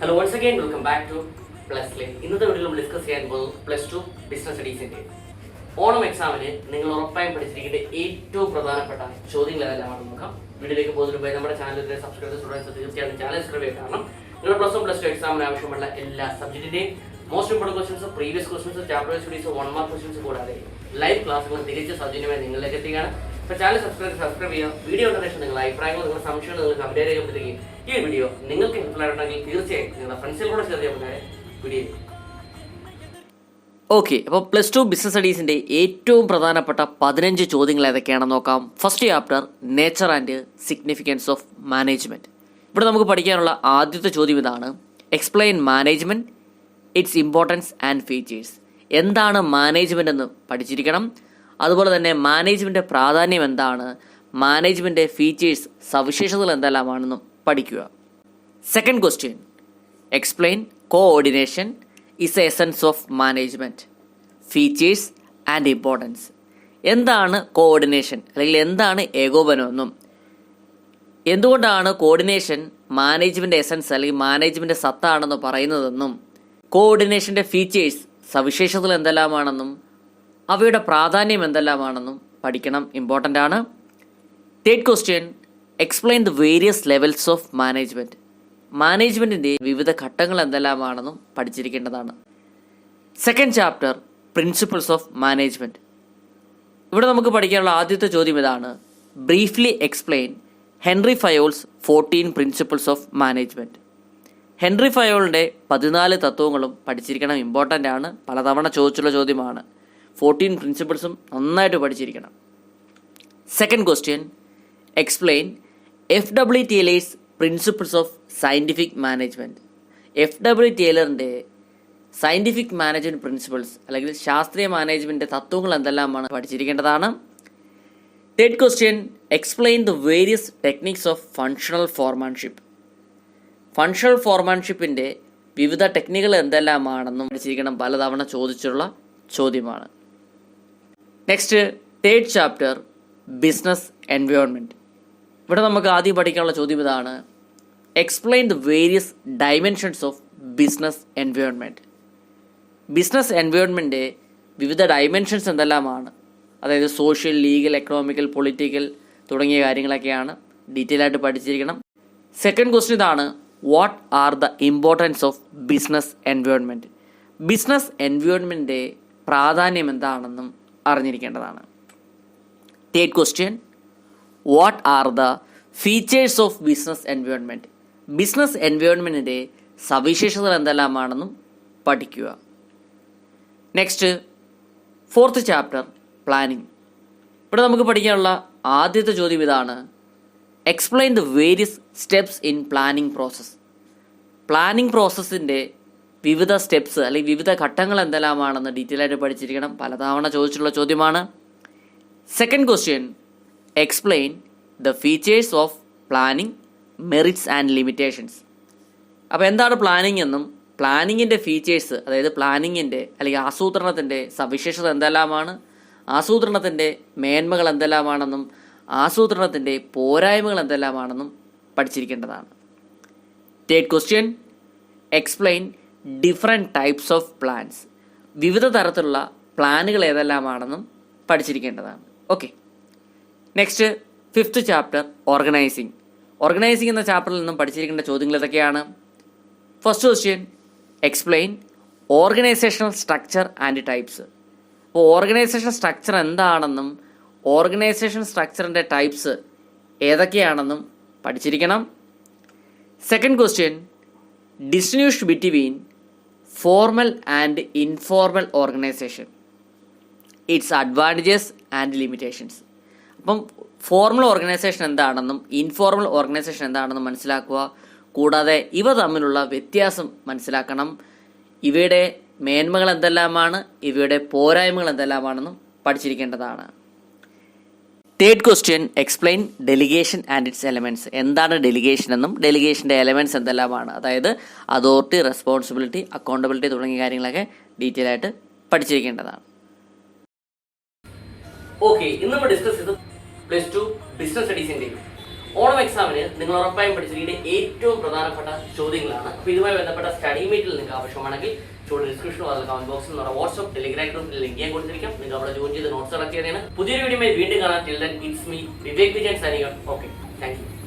Hello, once again, welcome back to Plus Lane. ഇന്നത്തെ വീഡിയോയിൽ നമ്മൾ ഡിസ്കസ് ചെയ്യാൻ പോകുന്നത് +2 ബിസിനസ് സ്റ്റഡീസിന്റെ ഓണം എക്സാമിന് നിങ്ങൾ ഉറപ്പായും പഠിച്ചിരിക്കേണ്ട ഏറ്റവും പ്രധാനപ്പെട്ട ചോദ്യങ്ങൾ ഏതെല്ലാമാണെന്ന് നോക്കാം. വീഡിയോയിലേക്ക് പോകുന്നതിന് മുമ്പ് നമ്മുടെ ചാനലിലെ സബ്സ്ക്രൈബ് സ്റ്റുഡൻസ് തീർച്ചയായും ചാനൽ സബ്സ്ക്രൈബ് ചെയ്യുക. കാരണം നിങ്ങൾ +1 +2 എക്സാമിന് ആവശ്യമുള്ള എല്ലാ സബ്ജക്റ്റിന്റെയും most important questions, previous questions, chapter studies, 1 mark questions കൂടാതെ ലൈവ് ക്ലാസ്സുകൾ തികച്ച സൗജന്യമായി നിങ്ങളിലേക്ക് എത്തിക്കുകയാണ്. അപ്പോൾ ചാനൽ സബ്സ്ക്രൈബ് ചെയ്യുക. വീഡിയോ കണ്ടതിന് ശേഷം നിങ്ങളുടെ അഭിപ്രായങ്ങൾ, നിങ്ങളുടെ സംശയങ്ങൾ നിങ്ങൾ കമന്റ് രേഖപ്പെടുത്തുകയും ഈ വീഡിയോ നിങ്ങൾക്ക് ഹെൽപ്ഫുൾ ആയിട്ടുണ്ടെങ്കിൽ തീർച്ചയായും നിങ്ങളുടെ ഫ്രണ്ട്സിൽ കൂടെ ഷെയർ ചെയ്യാൻ വീഡിയോ. ഓക്കെ, അപ്പോൾ +2 ബിസിനസ് സ്റ്റഡീസിൻ്റെ ഏറ്റവും പ്രധാനപ്പെട്ട 15 ചോദ്യങ്ങൾ ഏതൊക്കെയാണെന്ന് നോക്കാം. First chapter nature and significance of management. ഇവിടെ നമുക്ക് പഠിക്കാനുള്ള ആദ്യത്തെ ചോദ്യം ഇതാണ്: explain management, it's importance and features. എന്താണ് മാനേജ്മെൻ്റ് എന്ന് പഠിച്ചിരിക്കണം. അതുപോലെ തന്നെ മാനേജ്മെൻറ്റ് പ്രാധാന്യം എന്താണ്, മാനേജ്മെൻറ്റ് ഫീച്ചേഴ്സ് സവിശേഷതകൾ എന്തെല്ലാമാണെന്നും പഠിക്കുക. Second question: explain coordination is essence of management, features and importance. എന്താണ് കോഓർഡിനേഷൻ അല്ലെങ്കിൽ എന്താണ് ഏകോപനമെന്നും എന്തുകൊണ്ടാണ് കോർഡിനേഷൻ മാനേജ്മെൻറ്റ് എസൻസ് അല്ലെങ്കിൽ മാനേജ്മെൻറ്റ് സത്താണെന്ന് പറയുന്നതെന്നും കോഓർഡിനേഷൻ്റെ ഫീച്ചേഴ്സ് സവിശേഷതകൾ എന്തെല്ലാമാണെന്നും അവയുടെ പ്രാധാന്യം എന്തെല്ലാമാണെന്നും പഠിക്കണം, ഇമ്പോർട്ടൻ്റ് ആണ്. Third question: explain the various levels of management. മാനേജ്മെൻറ്റിൻ്റെ വിവിധ ഘട്ടങ്ങൾ എന്തെല്ലാമാണെന്നും പഠിച്ചിരിക്കേണ്ടതാണ്. Second chapter principles of management. ഇവിടെ നമുക്ക് പഠിക്കാനുള്ള ആദ്യത്തെ ചോദ്യം ഇതാണ്: briefly explain Henry Fayol's 14 principles of management. Henry ഫയോളിൻ്റെ 14 തത്വങ്ങളും പഠിച്ചിരിക്കണം, ഇമ്പോർട്ടൻ്റ് ആണ്, പലതവണ ചോദിച്ചുള്ള ചോദ്യമാണ്. 14 പ്രിൻസിപ്പിൾസും നന്നായിട്ട് പഠിച്ചിരിക്കണം. Second question: explain FW Taylor's principles of scientific management. FW ടേലറിൻ്റെ സയൻറ്റിഫിക് മാനേജ്മെൻറ്റ് പ്രിൻസിപ്പിൾസ് അല്ലെങ്കിൽ ശാസ്ത്രീയ മാനേജ്മെൻറ്റ് തത്വങ്ങൾ എന്തെല്ലാമാണ് പഠിച്ചിരിക്കേണ്ടതാണ്. Third question: explain the various techniques of functional foremanship. Functional ഫോർമാൻഷിപ്പിൻ്റെ വിവിധ ടെക്നിക്കുകൾ എന്തെല്ലാമാണെന്നും പഠിച്ചിരിക്കണം, പലതവണ ചോദിച്ചുള്ള ചോദ്യമാണ്. Next third chapter business environment. ഇവിടെ നമുക്ക് ആദ്യം പഠിക്കാനുള്ള ചോദ്യം ഇതാണ്: explain the various dimensions of business environment. Business എൻവയോൺമെൻറ്റിൻ്റെ വിവിധ ഡൈമെൻഷൻസ് എന്തെല്ലാമാണ്, അതായത് സോഷ്യൽ, ലീഗൽ, എക്കണോമിക്കൽ, പൊളിറ്റിക്കൽ തുടങ്ങിയ കാര്യങ്ങളൊക്കെയാണ് ഡീറ്റെയിൽ ആയിട്ട് പഠിച്ചിരിക്കണം. സെക്കൻഡ് ക്വസ്റ്റ്യൻ ഇതാണ്: what are the importance of business environment. Business എൻവയോൺമെൻറ്റിൻ്റെ പ്രാധാന്യം എന്താണെന്നും അറിഞ്ഞിരിക്കേണ്ടതാണ്. Third question: what are the features of business environment. Business എൻവയോൺമെൻറ്റിൻ്റെ സവിശേഷതകൾ എന്തെല്ലാമാണെന്നും പഠിക്കുക. Next fourth chapter planning. ഇവിടെ നമുക്ക് പഠിക്കാനുള്ള ആദ്യത്തെ ചോദ്യം ഇതാണ്: explain the various steps in planning process. Planning പ്രോസസ്സിൻ്റെ വിവിധ സ്റ്റെപ്സ് അല്ലെങ്കിൽ വിവിധ ഘട്ടങ്ങൾ എന്തെല്ലാമാണെന്ന് ഡീറ്റെയിൽ ആയിട്ട് പഠിച്ചിരിക്കണം, പലതവണ ചോദിച്ചിട്ടുള്ള ചോദ്യമാണ്. Second question: explain the features of planning, merits and limitations. അപ്പോൾ എന്താണ് പ്ലാനിങ് എന്നും പ്ലാനിങ്ങിൻ്റെ ഫീച്ചേഴ്സ്, അതായത് പ്ലാനിങ്ങിൻ്റെ അല്ലെങ്കിൽ ആസൂത്രണത്തിൻ്റെ സവിശേഷത എന്തെല്ലാമാണ്, ആസൂത്രണത്തിൻ്റെ മേന്മകൾ എന്തെല്ലാമാണെന്നും ആസൂത്രണത്തിൻ്റെ പോരായ്മകൾ എന്തെല്ലാമാണെന്നും പഠിച്ചിരിക്കേണ്ടതാണ്. Third question: explain different types of plans. വിവിധ തരത്തിലുള്ള പ്ലാനുകൾ ഏതെല്ലാമാണെന്നും പഠിച്ചിരിക്കേണ്ടതാണ്. Okay, next fifth chapter organising. Organising എന്ന ചാപ്റ്ററിൽ നിന്നും പഠിച്ചിരിക്കേണ്ട ചോദ്യങ്ങൾ ഇതൊക്കെയാണ്. First question: explain organisational structure and types. അപ്പോൾ ഓർഗനൈസേഷൻ സ്ട്രക്ചർ എന്താണെന്നും ഓർഗനൈസേഷൻ സ്ട്രക്ചറിൻ്റെ ടൈപ്സ് ഏതൊക്കെയാണെന്നും പഠിച്ചിരിക്കണം. Second question: distinguish between formal and informal organisation, its advantages and limitations. അപ്പം ഫോർമൽ ഓർഗനൈസേഷൻ എന്താണെന്നും ഇൻഫോർമൽ ഓർഗനൈസേഷൻ എന്താണെന്നും മനസ്സിലാക്കുക. കൂടാതെ ഇവ തമ്മിലുള്ള വ്യത്യാസം മനസ്സിലാക്കണം. ഇവയുടെ മേന്മകൾ എന്തെല്ലാമാണ്, ഇവയുടെ പോരായ്മകൾ എന്തെല്ലാമാണെന്നും പഠിച്ചിരിക്കേണ്ടതാണ്. Third question: explain delegation and its elements. എന്താണ് ഡെലിഗേഷൻ എന്നും ഡെലിഗേഷൻ്റെ എലമെൻറ്റ്സ് എന്തെല്ലാമാണ്, അതായത് അതോറിറ്റി, റെസ്പോൺസിബിലിറ്റി, അക്കൗണ്ടബിലിറ്റി തുടങ്ങിയ കാര്യങ്ങളൊക്കെ ഡീറ്റെയിൽ ആയിട്ട് പഠിച്ചിരിക്കേണ്ടതാണ്. ഓക്കെ, ഇന്ന് നമ്മൾ ഡിസ്കസ് ചെയ്ത് +2 ബിസിനസ് സ്റ്റഡീസിൻ്റെ ഓണം എക്സാമിന് നിങ്ങൾ ഉറപ്പായും പഠിച്ചിരിക്കുന്ന ഏറ്റവും പ്രധാനപ്പെട്ട ചോദ്യങ്ങളാണ്. അപ്പോൾ ഇതുമായി ബന്ധപ്പെട്ട സ്റ്റഡി മീറ്റിൽ നിങ്ങൾക്ക് ആവശ്യമാണെങ്കിൽ ചൂട് ഡിസ്ക്രിപ്ഷനോ അല്ലെങ്കിൽ കമന്റ് ബോക്സിൽ നമ്മുടെ വാട്സ്ആപ്പ് ടെലിഗ്രാം ഗ്രൂപ്പിൽ ലിങ്ക് ഞാൻ കൊടുത്തിരിക്കാം. നിങ്ങൾക്ക് അവിടെ ജോയിൻ ചെയ്ത് നോട്ട്സ് കളക്ട് ചെയ്യാനാണ്. പുതിയൊരു വീഡിയോയുമായി വീണ്ടും കാണാം. Till then it's me Vivek Vijayan signing off. Okay, thank you.